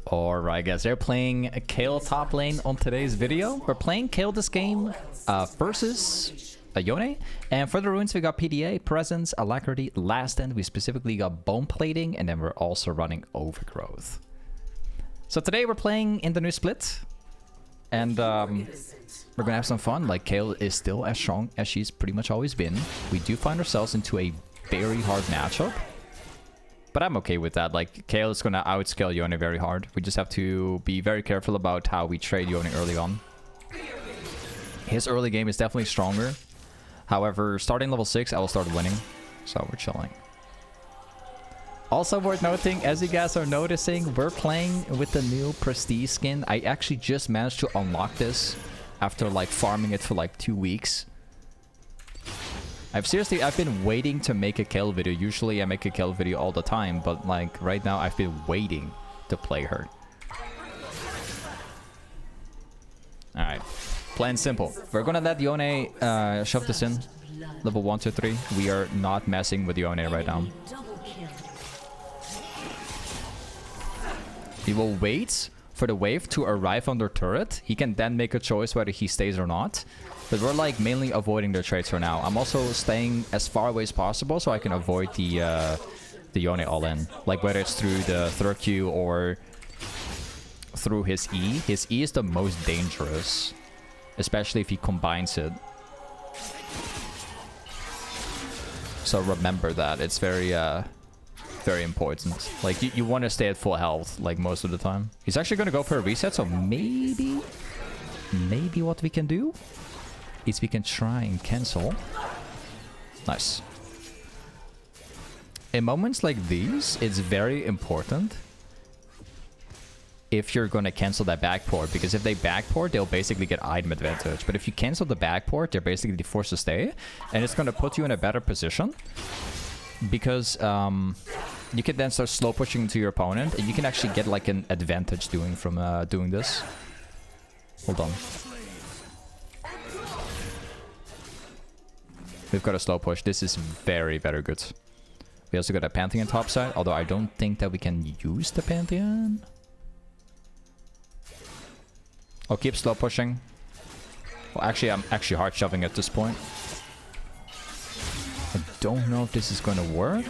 Alright guys, they're playing Kayle top lane on today's video. We're playing Kayle this game versus Yone. And for the runes we got PDA, Presence, Alacrity, Last End. We specifically got Bone Plating, and then we're also running Overgrowth. So today we're playing in the new split. And we're gonna have some fun. Like, Kayle is still as strong as she's pretty much always been. We do find ourselves into a very hard matchup. But I'm okay with that. Like, Kayle is gonna outscale Yone very hard. We just have to be very careful about how we trade Yone early on. His early game is definitely stronger. However, starting level 6, I will start winning. So we're chilling. Also worth noting, as you guys are noticing, we're playing with the new Prestige skin. I actually just managed to unlock this after like farming it for like 2 weeks. I've been waiting to make a Kayle video. Usually I make a Kayle video all the time, but like right now I've been waiting to play her. Alright, plain simple. We're gonna let Yone shove this in. Level 1 to 3. We are not messing with Yone right now. He will wait for the wave to arrive on their turret. He can then make a choice whether he stays or not. But we're like mainly avoiding their trades for now. I'm also staying as far away as possible so I can avoid the Yone all-in. Like whether it's through the third Q or through his E. His E is the most dangerous, especially if he combines it. So remember that. It's very important. Like, you want to stay at full health, like, most of the time. He's actually going to go for a reset, so maybe what we can do is we can try and cancel. Nice. In moments like these, it's very important if you're going to cancel that backport, because if they backport, they'll basically get item advantage. But if you cancel the backport, they're basically forced to stay, and it's going to put you in a better position, because you can then start slow pushing into your opponent, and you can actually get like an advantage doing this. Hold on. We've got a slow push. This is very good. We also got a Pantheon topside, although I don't think that we can use the Pantheon. I'll keep slow pushing. Well, actually, I'm actually hard shoving at this point. I don't know if this is going to work.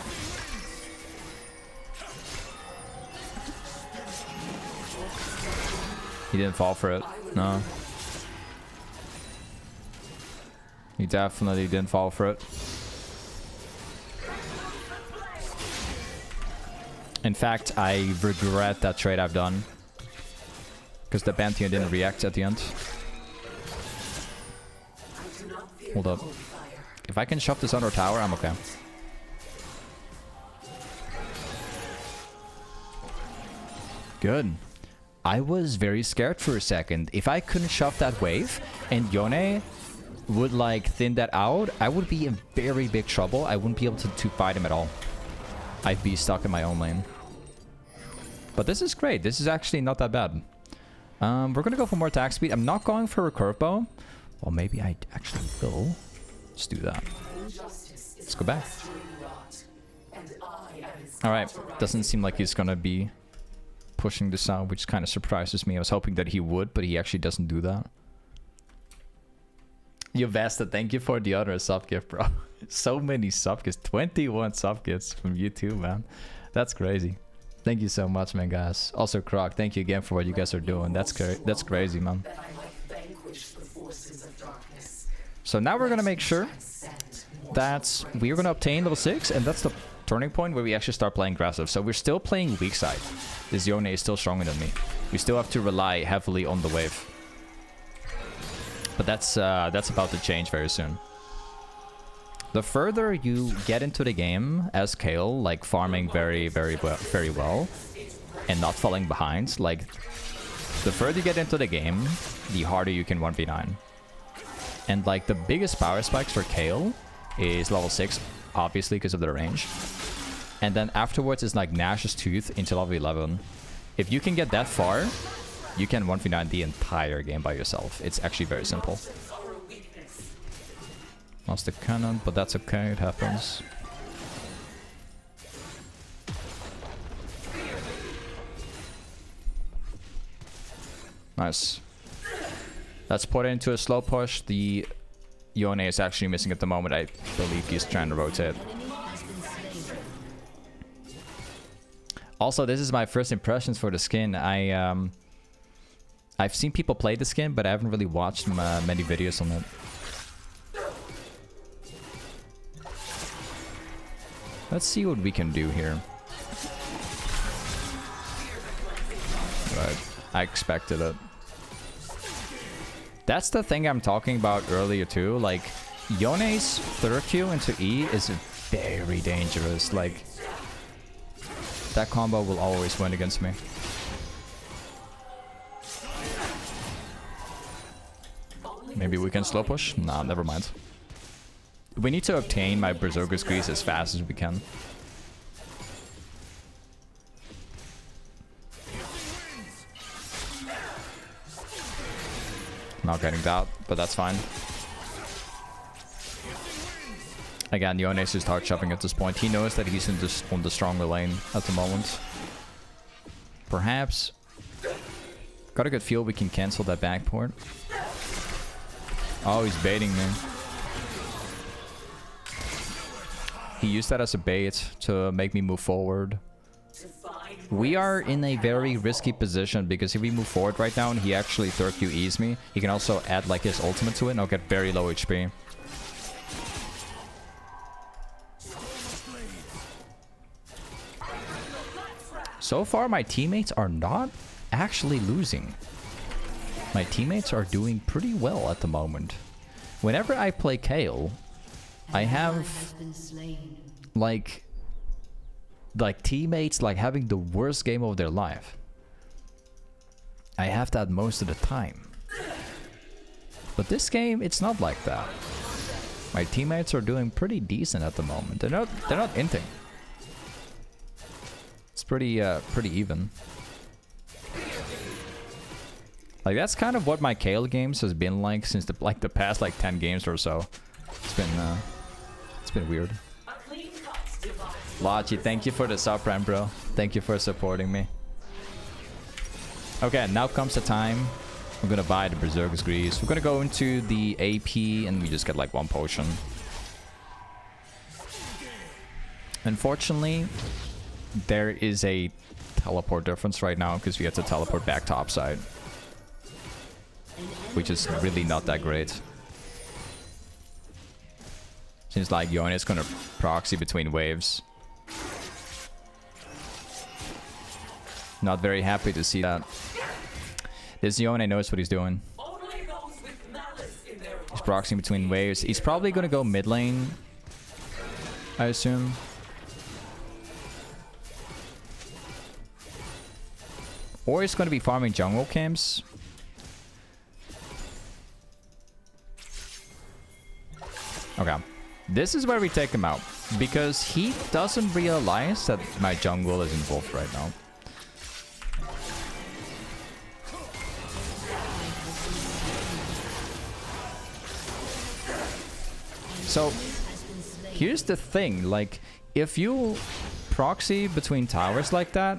He didn't fall for it. No. He definitely didn't fall for it. In fact, I regret that trade I've done, because the Pantheon didn't react at the end. Hold up. If I can shove this under tower, I'm okay. Good. I was very scared for a second. If I couldn't shove that wave and Yone would like thin that out, I would be in very big trouble. I wouldn't be able to fight him at all. I'd be stuck in my own lane. But this is great. This is actually not that bad. We're gonna go for more attack speed. I'm not going for a curve bow. Well, maybe I actually will. Let's do that. Let's go back. Alright. Doesn't seem like he's gonna be pushing this out, which kind of surprises me. I was hoping that he would, but he actually doesn't do that. You Vesta, thank you for the other sub gift, bro. So many sub gifts. 21 sub gifts from you too, man. That's crazy. Thank you so much, man, guys. Also, Croc, thank you again for what you guys are doing. That's crazy, man. So now we're gonna make sure that we're gonna obtain level 6, and that's the turning point where we actually start playing aggressive. So we're still playing weak side. This Yone is still stronger than me. We still have to rely heavily on the wave. But that's about to change very soon. The further you get into the game as Kayle, like farming very well, and not falling behind, like the further you get into the game, the harder you can 1v9. And like the biggest power spikes for Kayle is level 6, obviously because of the range. And then afterwards is like Nash's Tooth into level 11. If you can get that far, you can 1v9 the entire game by yourself. It's actually very simple. Lost the cannon, but that's okay, it happens. Nice. Let's put it into a slow push. The Yone is actually missing at the moment. I believe he's trying to rotate. Also, this is my first impressions for the skin. I've seen people play the skin, but I haven't really watched many videos on it. Let's see what we can do here. Right, I expected it. That's the thing I'm talking about earlier too. Like, Yone's third Q into E is very dangerous. Like, that combo will always win against me. Maybe we can slow push? Nah, never mind. We need to obtain my Berserker Squeeze as fast as we can. Not getting that, but that's fine. Again, Yone should start chopping at this point. He knows that he's on the stronger lane at the moment. Perhaps. Got a good feel we can cancel that backport. Oh, he's baiting me. He used that as a bait to make me move forward. We are in a very risky position because if we move forward right now and he actually third QEs me, he can also add like his ultimate to it and I'll get very low HP. So far, my teammates are not actually losing. My teammates are doing pretty well at the moment. Whenever I play Kayle, I have like teammates like having the worst game of their life. I have that most of the time. But this game, it's not like that. My teammates are doing pretty decent at the moment. They're not inting. It's pretty even. Like, that's kind of what my Kayle games has been like since the past like 10 games or so. It's been weird. Lachi, thank you for the sub, bro. Thank you for supporting me. Okay, now comes the time. We're gonna buy the Berserker's Grease. We're gonna go into the AP and we just get like one potion. Unfortunately, there is a teleport difference right now because we have to teleport back topside. Which is really not that great. Seems like Yone is gonna proxy between waves. Not very happy to see that. This Yone knows what he's doing. He's proxying between waves. He's probably gonna go mid lane, I assume. Or he's gonna be farming jungle camps. Okay. This is where we take him out. Because he doesn't realize that my jungle is involved right now. So, here's the thing. Like, if you proxy between towers like that,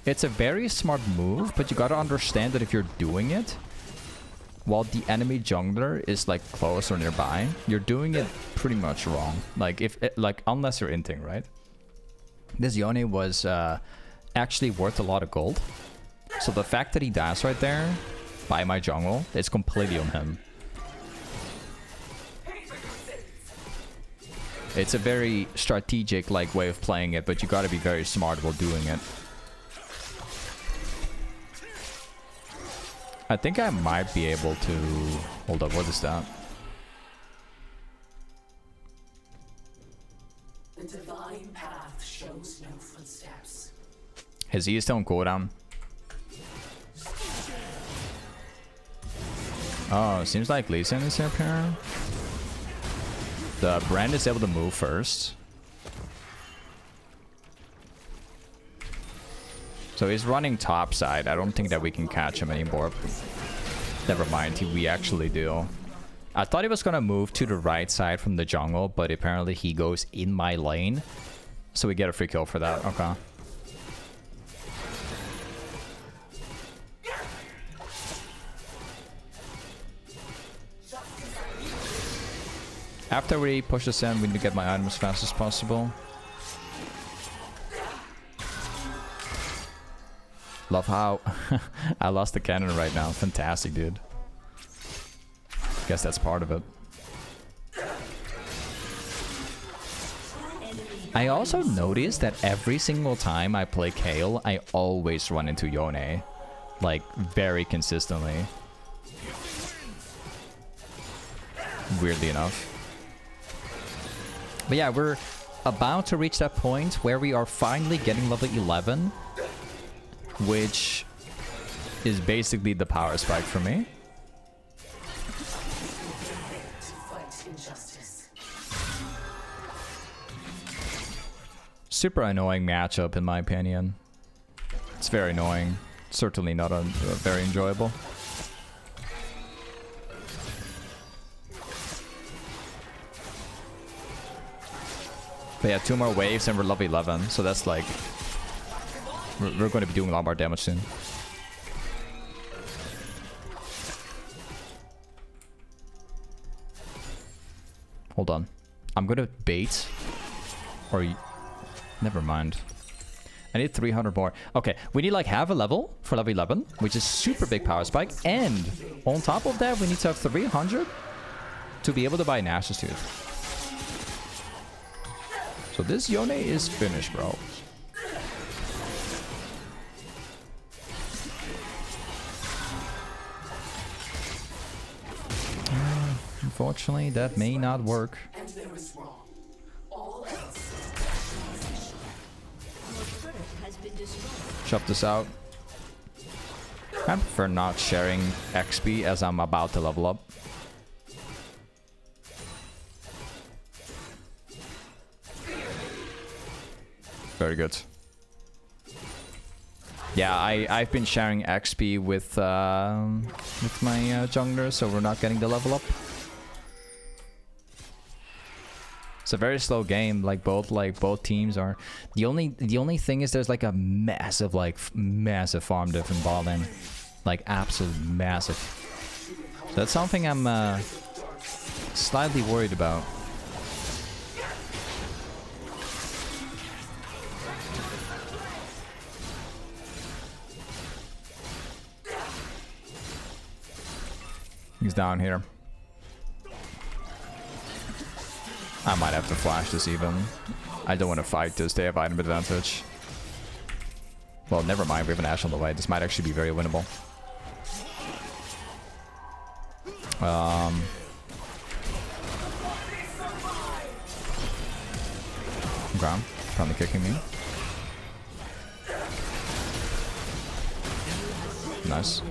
it's a very smart move, but you gotta understand that if you're doing it while the enemy jungler is like close or nearby, you're doing it pretty much wrong. Like, unless you're inting, right? This Yone was actually worth a lot of gold. So the fact that he dies right there by my jungle, it's completely on him. It's a very strategic like way of playing it, but you gotta be very smart while doing it. I think I might be able to... Hold up, what is that? The divine path shows no footsteps. His E is still on cooldown. Oh, seems like Lee Sin is here apparently. The Brand is able to move first. So he's running top side. I don't think that we can catch him anymore. Never mind, we actually do. I thought he was gonna move to the right side from the jungle, but apparently he goes in my lane. So we get a free kill for that. Okay. After we push this in, we need to get my item as fast as possible. Love how I lost the cannon right now. Fantastic, dude. Guess that's part of it. I also noticed that every single time I play Kayle, I always run into Yone. Like, very consistently. Weirdly enough. But yeah, we're about to reach that point where we are finally getting level 11. Which is basically the power spike for me. Super annoying matchup in my opinion. It's very annoying. Certainly not very enjoyable. But yeah, 2 more waves and we're level 11. So that's like... We're going to be doing a lot more damage soon. Hold on. I'm going to bait. Or... Never mind. I need 300 more. Okay, we need like half a level for level 11, which is super big power spike. And on top of that, we need to have 300 to be able to buy Nash's Tooth. So this Yone is finished, bro. Unfortunately, that may not work. And there is wrong. All else. Chop this out. I prefer not sharing XP as I'm about to level up. Very good. Yeah, I've been sharing XP with my jungler, so we're not getting the level up. It's a very slow game. Both teams are. The only thing is there's like a massive farm diff in bot lane, like absolute massive. So that's something I'm slightly worried about. He's down here. I might have to flash this even. I don't want to fight this. They have item advantage. Well, never mind. We have an Ashe on the way. This might actually be very winnable. Okay. Probably kicking me. Nice.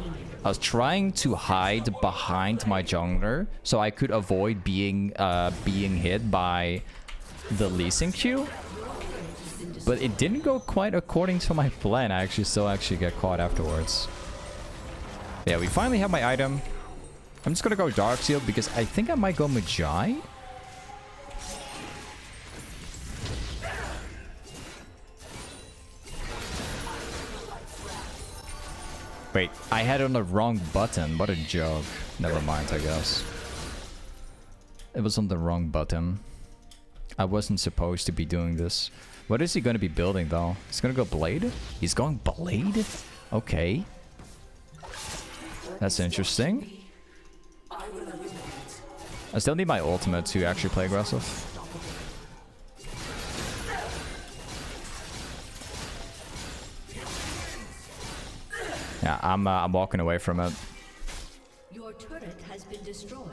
I was trying to hide behind my jungler so I could avoid being hit by the leasing queue. But it didn't go quite according to my plan. I still get caught afterwards. Yeah, we finally have my item. I'm just gonna go Dark Seal because I think I might go Mejai. Wait, I had on the wrong button. What a joke. Never mind, I guess. It was on the wrong button. I wasn't supposed to be doing this. What is he going to be building, though? He's going to go Blade? He's going Blade? Okay. That's interesting. I still need my ultimate to actually play aggressive. Yeah, I'm walking away from it. Your turret has been destroyed.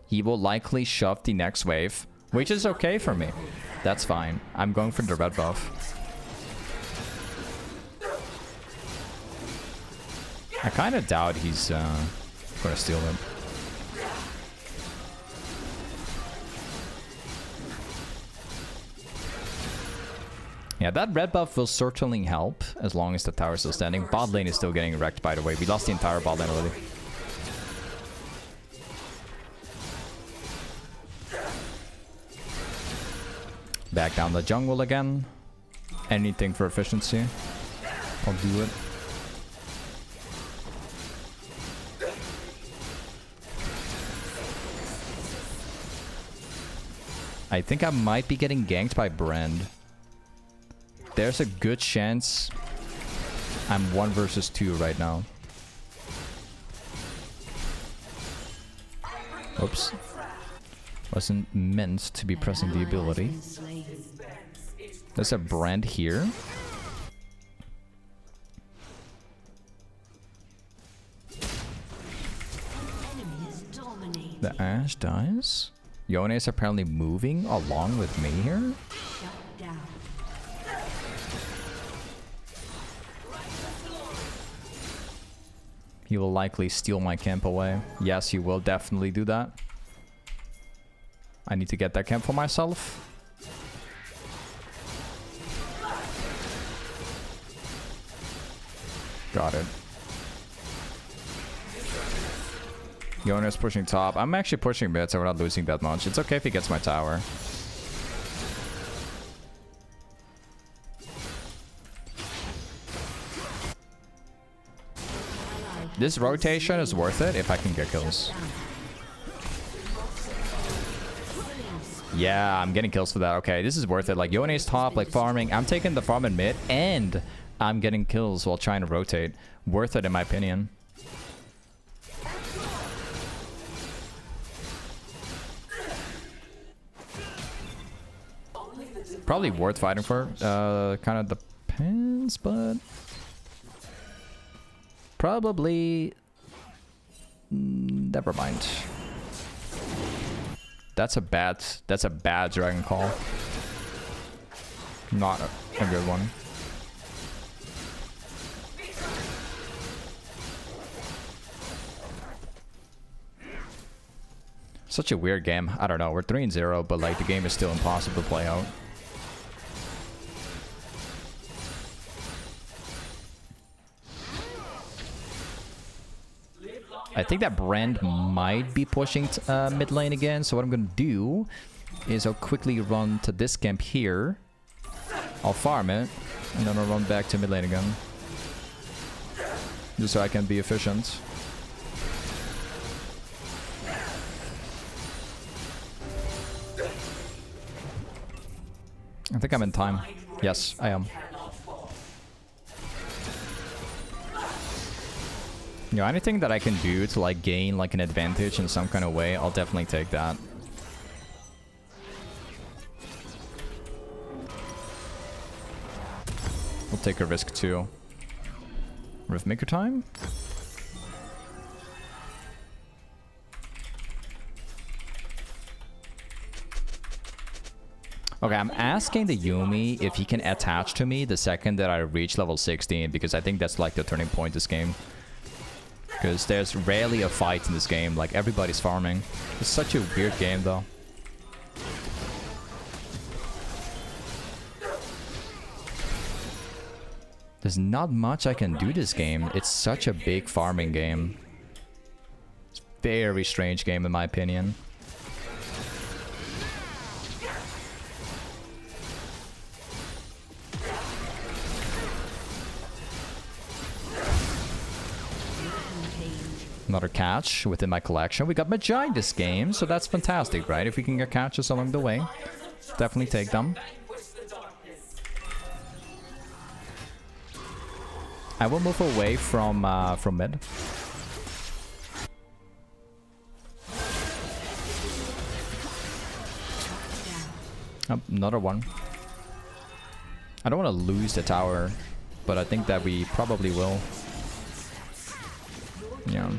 He will likely shove the next wave, which is okay for me. That's fine. I'm going for the red buff. I kind of doubt he's gonna steal it. Yeah, that red buff will certainly help as long as the tower is still standing. Bot lane is still getting wrecked, by the way. We lost the entire bot lane already. Back down the jungle again. Anything for efficiency. I'll do it. I think I might be getting ganked by Brand. There's a good chance I'm 1 versus 2 right now. Oops. Wasn't meant to be pressing the ability. There's a Brand here. The Ashe dies. Yone is apparently moving along with me here. He will likely steal my camp away. Yes, he will definitely do that. I need to get that camp for myself. Got it. Yone is pushing top. I'm actually pushing mid, so we're not losing that much. It's okay if he gets my tower. This rotation is worth it if I can get kills. Yeah, I'm getting kills for that. Okay, this is worth it. Like, Yone is top, like, farming. I'm taking the farm in mid, and I'm getting kills while trying to rotate. Worth it, in my opinion. Probably worth fighting for. Kind of depends, but probably never mind. That's a bad dragon call. Not a good one. Such a weird game. I don't know. We're 3-0, but like the game is still impossible to play out. I think that Brand might be pushing mid lane again, so what I'm gonna do is I'll quickly run to this camp here. I'll farm it, and then I'll run back to mid lane again. Just so I can be efficient. I think I'm in time. Yes, I am. You know, anything that I can do to like gain like an advantage in some kind of way, I'll definitely take that. We'll take a risk too. Riftmaker time? Okay, I'm asking the Yuumi if he can attach to me the second that I reach level 16, because I think that's like the turning point this game. Because there's rarely a fight in this game, like everybody's farming. It's such a weird game though. There's not much I can do this game. It's such a big farming game. It's a very strange game in my opinion. Another catch within my collection. We got mejai this game, so that's fantastic, right? If we can get catches along the way, definitely take them. I will move away from mid. Oh, another one. I don't want to lose the tower, but I think that we probably will. Yeah.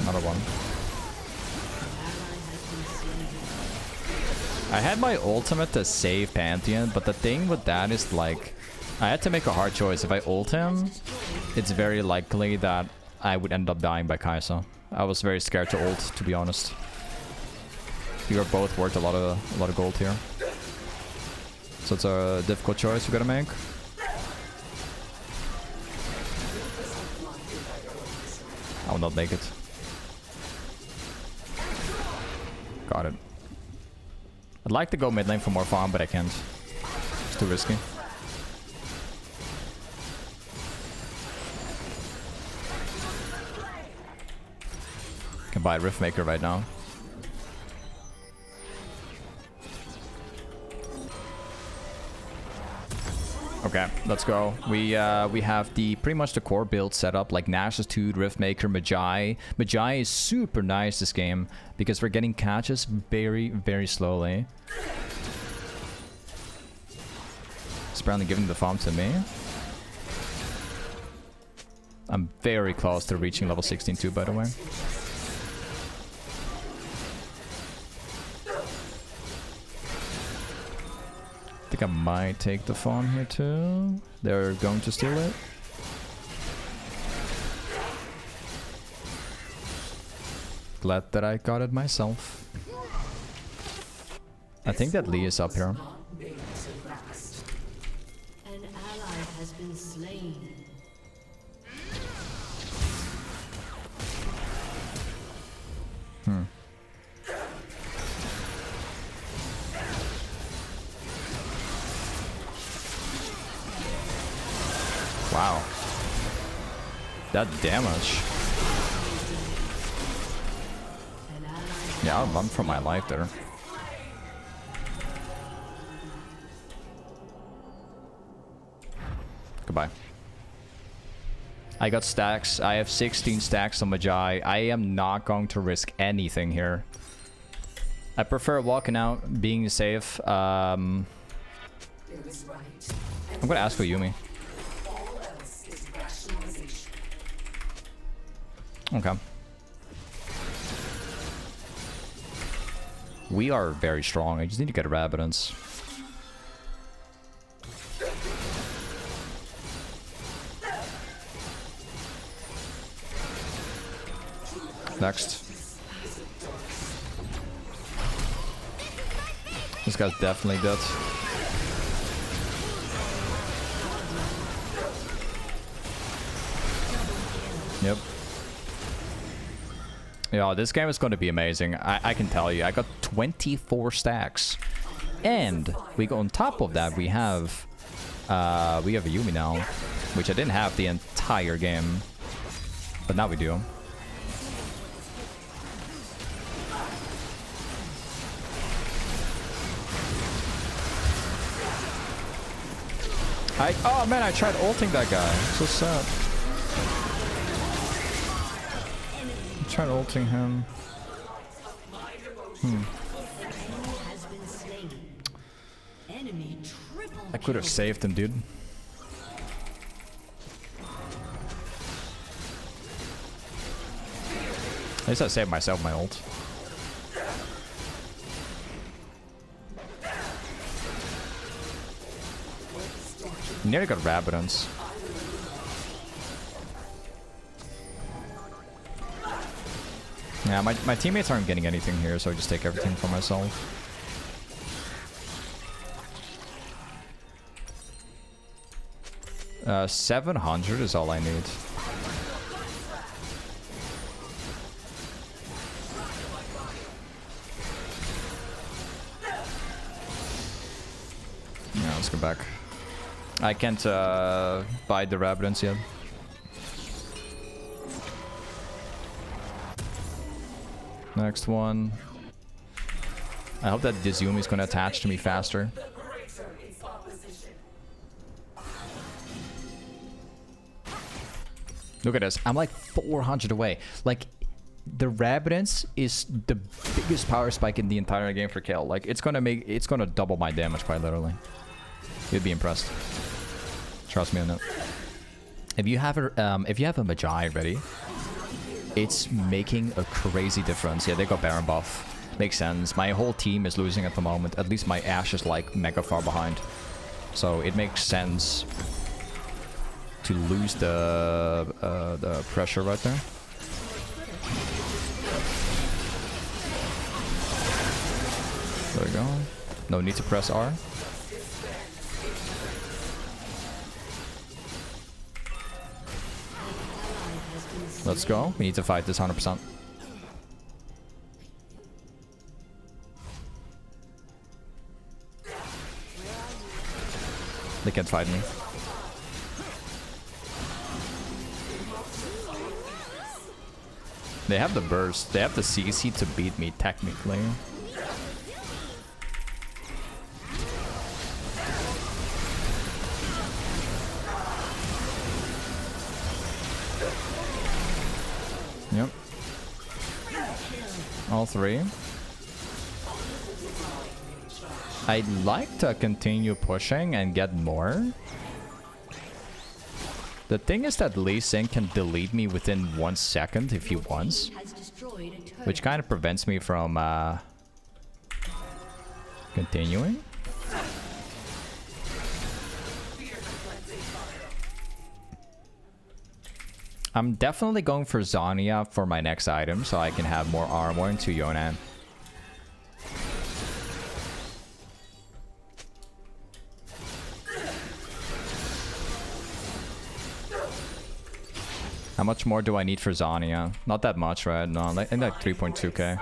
Another one. I had my ultimate to save Pantheon, but the thing with that is like I had to make a hard choice. If I ult him, it's very likely that I would end up dying by Kaisa. I was very scared to ult, to be honest. We are both worth a lot of gold here. So it's a difficult choice we gotta make. I will not make it. Got it. I'd like to go mid lane for more farm, but I can't. It's too risky. Can buy Riftmaker right now. Okay, let's go. We have the pretty much the core build set up, like Nash's 2, Riftmaker, Mejai. Mejai is super nice this game because we're getting catches very, very slowly. It's apparently giving the farm to me. I'm very close to reaching level 16 too, by the way. I think I might take the farm here too. They're going to steal it. Glad that I got it myself. I think that Lee is up here. An ally has been slain. Wow. That damage. Yeah, I'll run for my life there. Goodbye. I got stacks. I have 16 stacks on Mejai. I am not going to risk anything here. I prefer walking out, being safe. I'm gonna ask for Yuumi. Okay. We are very strong. I just need to get a rabadons. Next. This guy's definitely dead. Yep. Yeah, this game is going to be amazing. I can tell you. I got 24 stacks. And we go on top of that, we have a Yuumi now, which I didn't have the entire game. But now we do. Oh man, I tried ulting that guy. So sad. I tried ulting him. I could have saved him, dude. At least I saved myself my ult. Nearly got rabadons. Yeah, my teammates aren't getting anything here, so I just take everything for myself. Uh, 700 is all I need. Yeah, let's go back. I can't buy the rabadons yet. Next one. I hope that this Yuumi is going to attach to me faster. Look at this. I'm like 400 away. Like, the rabadons is the biggest power spike in the entire game for Kayle. Like, it's gonna double my damage quite literally. You'd be impressed. Trust me on that. If you have a Mejai ready, it's making a crazy difference. Yeah, they got Baron buff. Makes sense. My whole team is losing at the moment. At least my Ashe is like mega far behind. So it makes sense to lose the pressure right there. There we go. No need to press R. Let's go. We need to fight this 100%. They can't fight me. They have the burst. They have the CC to beat me, technically. Yep. All three. I'd like to continue pushing and get more. The thing is that Lee Sin can delete me within 1 second if he wants. Which kind of prevents me from continuing. I'm definitely going for Zhonya for my next item so I can have more armor into Zhonya. How much more do I need for Zhonya? Not that much, right? No, like, in like 3.2k.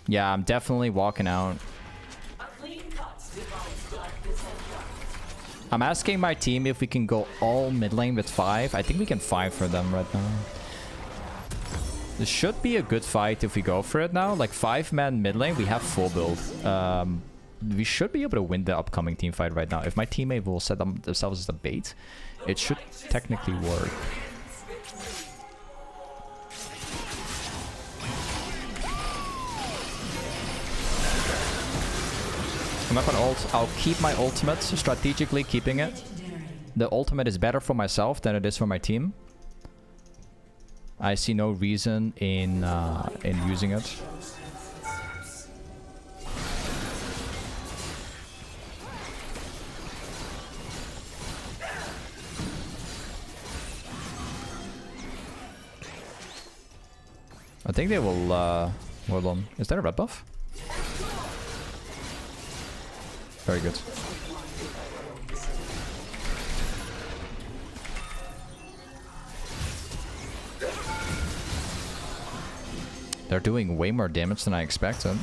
Yeah, I'm definitely walking out. I'm asking my team if we can go all mid lane with 5. I think we can 5 for them right now. This should be a good fight if we go for it now. Like 5-man mid lane, we have full build. We should be able to win the upcoming team fight right now. If my teammate will set themselves as a bait, it should technically work. I'm not gonna ult. I'll keep my ultimate, strategically keeping it. The ultimate is better for myself than it is for my team. I see no reason in using it. I think they will hold on. Is there a red buff? Very good. They're doing way more damage than I expected.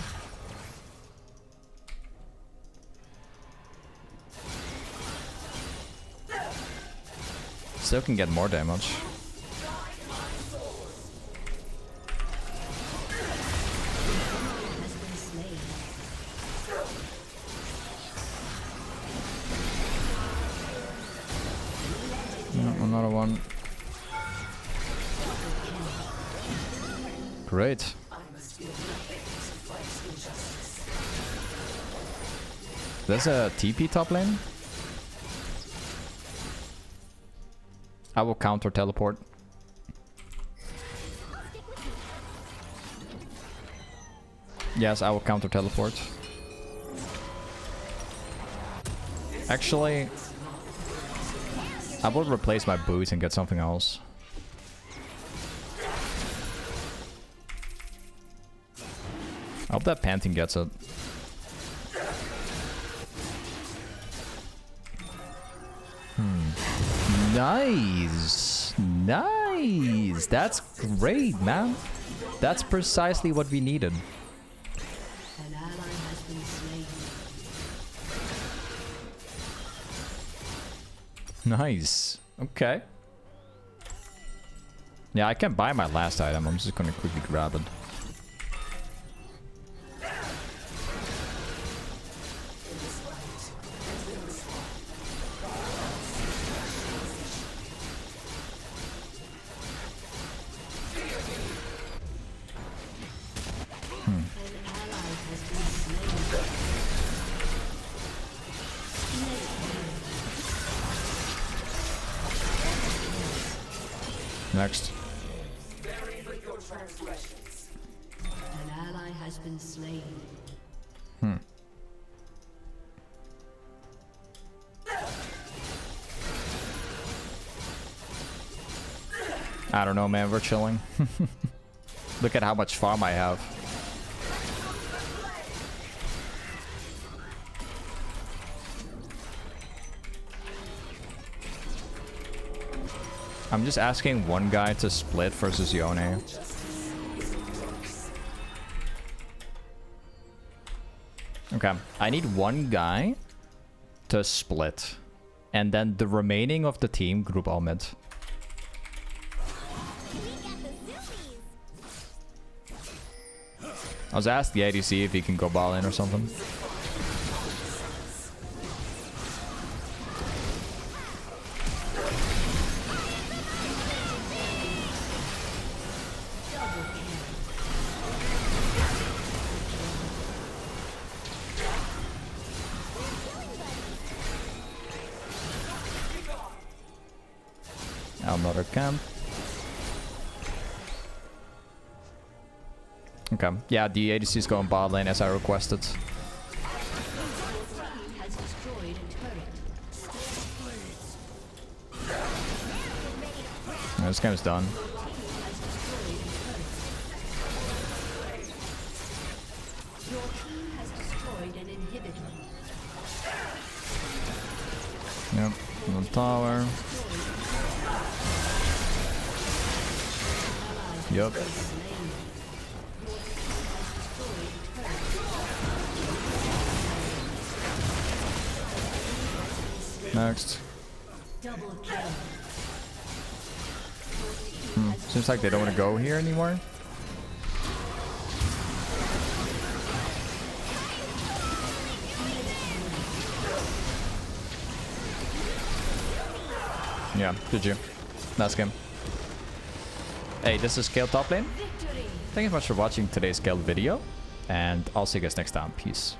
Still can get more damage. Another one. Great. There's a TP top lane. I will counter teleport. Yes, I will counter teleport. Actually, I will replace my boots and get something else. I hope that Pantheon gets it. Nice! Nice! That's great, man. That's precisely what we needed. An ally has been slain. Nice. Okay. Yeah, I can buy my last item. I'm just gonna quickly grab it. Next. An ally has been slain. I don't know, man. We're chilling. Look at how much farm I have. I'm just asking one guy to split versus Yone. Okay, I need one guy to split. And then the remaining of the team group all mid. I was asked the ADC if he can go ball in or something. Another camp. Okay, yeah, the ADC is going bot lane as I requested. This game is done. Yep, on tower. Yep. Next. Seems like they don't want to go here anymore. Yeah, GG. Last game. Hey, this is Kayle Toplane. Thank you so much for watching today's Kayle video, and I'll see you guys next time. Peace.